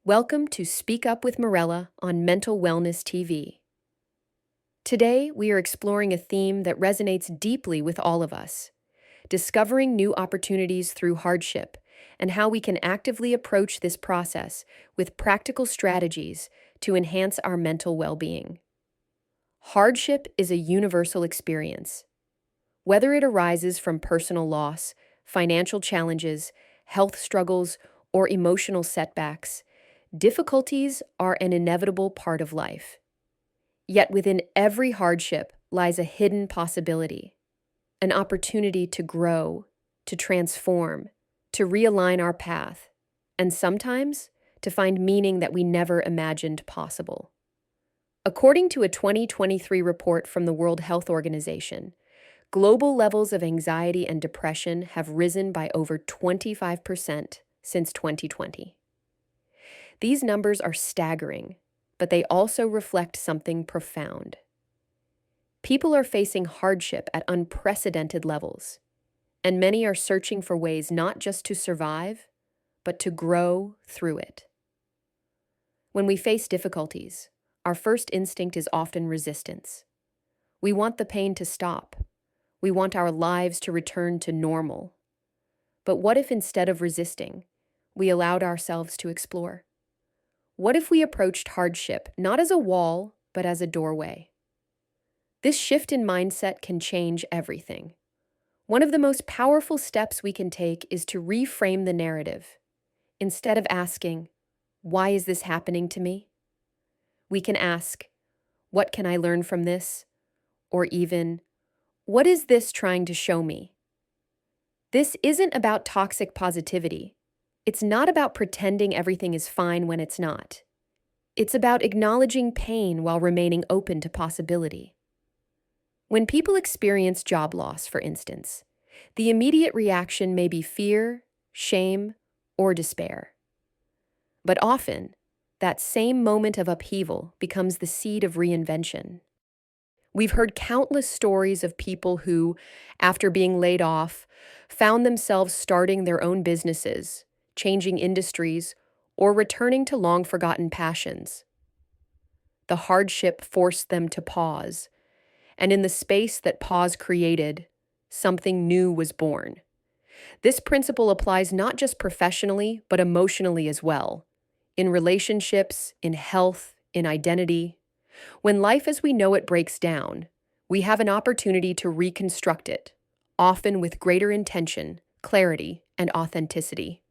Welcome to Speak Up with Morella on Mental Wellness TV. Today, we are exploring a theme that resonates deeply with all of us: discovering new opportunities through hardship and how we can actively approach this process with practical strategies to enhance our mental well-being. Hardship is a universal experience. Whether it arises from personal loss, financial challenges, health struggles, or emotional setbacks, difficulties are an inevitable part of life. Yet within every hardship lies a hidden possibility, an opportunity to grow, to transform, to realign our path, and sometimes to find meaning that we never imagined possible. According to a 2023 report from the World Health Organization, global levels of anxiety and depression have risen by over 25% since 2020. These numbers are staggering, but they also reflect something profound. People are facing hardship at unprecedented levels, and many are searching for ways not just to survive, but to grow through it. When we face difficulties, our first instinct is often resistance. We want the pain to stop. We want our lives to return to normal. But what if instead of resisting, we allowed ourselves to explore? What if we approached hardship not as a wall, but as a doorway? This shift in mindset can change everything. One of the most powerful steps we can take is to reframe the narrative. Instead of asking, "Why is this happening to me?" we can ask, "What can I learn from this?" Or even, "What is this trying to show me?" This isn't about toxic positivity. It's not about pretending everything is fine when it's not. It's about acknowledging pain while remaining open to possibility. When people experience job loss, for instance, the immediate reaction may be fear, shame, or despair. But often, that same moment of upheaval becomes the seed of reinvention. We've heard countless stories of people who, after being laid off, found themselves starting their own businesses, changing industries, or returning to long-forgotten passions. The hardship forced them to pause, and in the space that pause created, something new was born. This principle applies not just professionally, but emotionally as well, in relationships, in health, in identity. When life as we know it breaks down, we have an opportunity to reconstruct it, often with greater intention, clarity, and authenticity.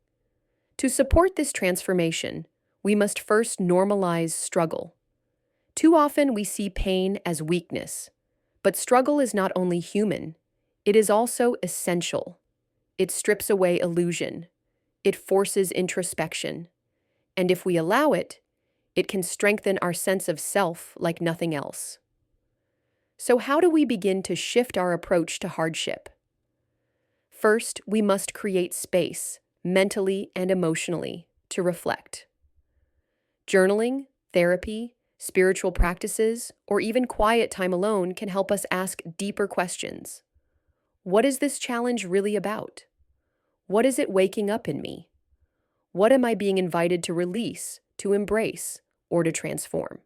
To support this transformation, we must first normalize struggle. Too often we see pain as weakness, but struggle is not only human, it is also essential. It strips away illusion, it forces introspection, and if we allow it, it can strengthen our sense of self like nothing else. So how do we begin to shift our approach to hardship? First, we must create space, mentally and emotionally, to reflect. Journaling, therapy, spiritual practices, or even quiet time alone can help us ask deeper questions. What is this challenge really about? What is it waking up in me? What am I being invited to release, to embrace, or to transform?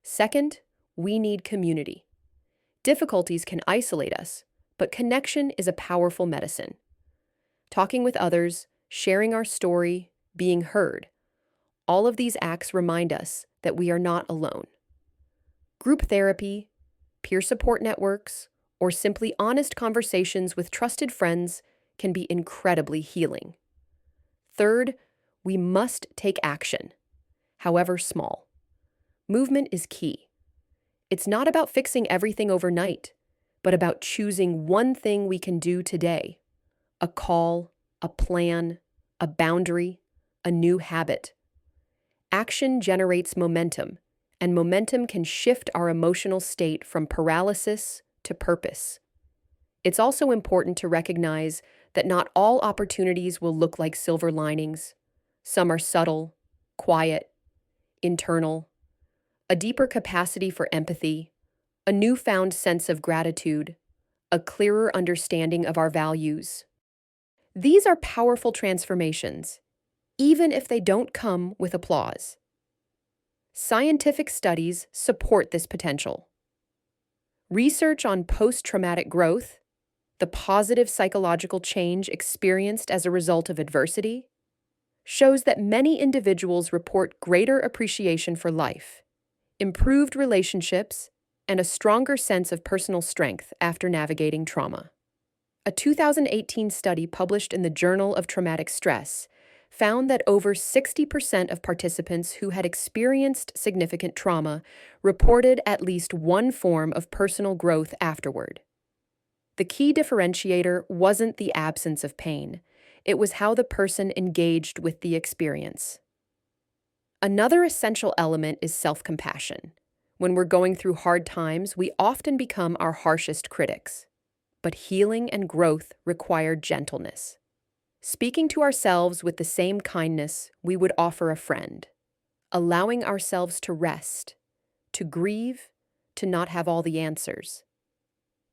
Second, we need community. Difficulties can isolate us, but connection is a powerful medicine. Talking with others, sharing our story, being heard, all of these acts remind us that we are not alone. Group therapy, peer support networks, or simply honest conversations with trusted friends can be incredibly healing. Third, we must take action, however small. Movement is key. It's not about fixing everything overnight, but about choosing one thing we can do today: a call, a plan, a boundary, a new habit. Action generates momentum, and momentum can shift our emotional state from paralysis to purpose. It's also important to recognize that not all opportunities will look like silver linings. Some are subtle, quiet, internal, a deeper capacity for empathy, a newfound sense of gratitude, a clearer understanding of our values. These are powerful transformations, even if they don't come with applause. Scientific studies support this potential. Research on post-traumatic growth, the positive psychological change experienced as a result of adversity, shows that many individuals report greater appreciation for life, improved relationships, and a stronger sense of personal strength after navigating trauma. A 2018 study published in the Journal of Traumatic Stress found that over 60% of participants who had experienced significant trauma reported at least one form of personal growth afterward. The key differentiator wasn't the absence of pain, it was how the person engaged with the experience. Another essential element is self-compassion. When we're going through hard times, we often become our harshest critics. But healing and growth require gentleness. Speaking to ourselves with the same kindness we would offer a friend, allowing ourselves to rest, to grieve, to not have all the answers.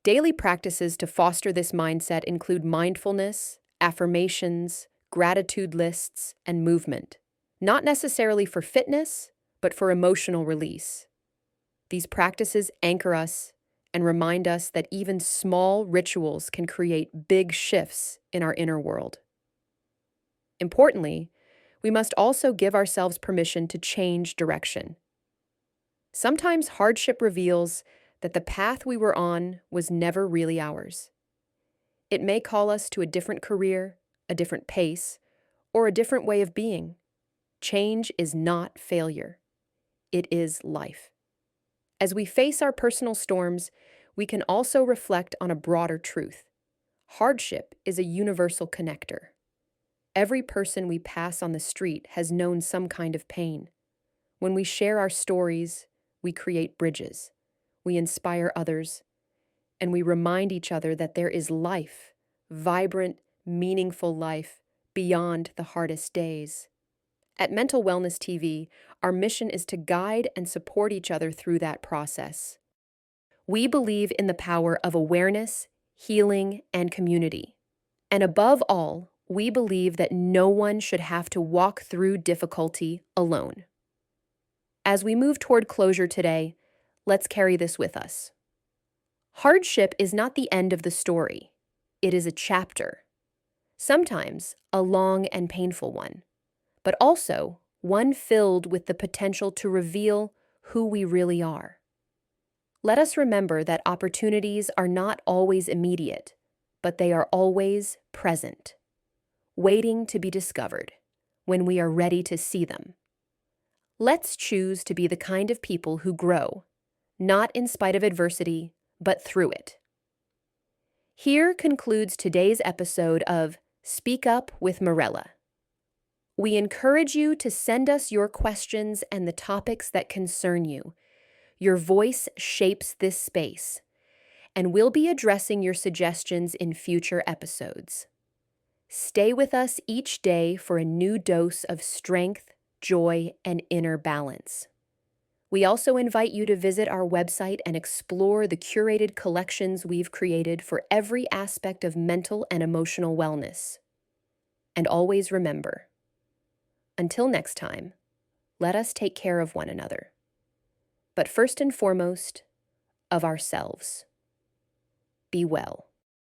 Daily practices to foster this mindset include mindfulness, affirmations, gratitude lists, and movement, not necessarily for fitness, but for emotional release. These practices anchor us and remind us that even small rituals can create big shifts in our inner world. Importantly, we must also give ourselves permission to change direction. Sometimes hardship reveals that the path we were on was never really ours. It may call us to a different career, a different pace, or a different way of being. Change is not failure. It is life. As we face our personal storms, we can also reflect on a broader truth. Hardship is a universal connector. Every person we pass on the street has known some kind of pain. When we share our stories, we create bridges. We inspire others, and we remind each other that there is life, vibrant, meaningful life, beyond the hardest days. At Mental Wellness TV, our mission is to guide and support each other through that process. We believe in the power of awareness, healing, and community. And above all, we believe that no one should have to walk through difficulty alone. As we move toward closure today, let's carry this with us. Hardship is not the end of the story. It is a chapter. Sometimes a long and painful one, but also one filled with the potential to reveal who we really are. Let us remember that opportunities are not always immediate, but they are always present, waiting to be discovered when we are ready to see them. Let's choose to be the kind of people who grow, not in spite of adversity, but through it. Here concludes today's episode of Speak Up with Morella. We encourage you to send us your questions and the topics that concern you. Your voice shapes this space, and we'll be addressing your suggestions in future episodes. Stay with us each day for a new dose of strength, joy, and inner balance. We also invite you to visit our website and explore the curated collections we've created for every aspect of mental and emotional wellness. And always remember, until next time, let us take care of one another. But first and foremost, of ourselves. Be well.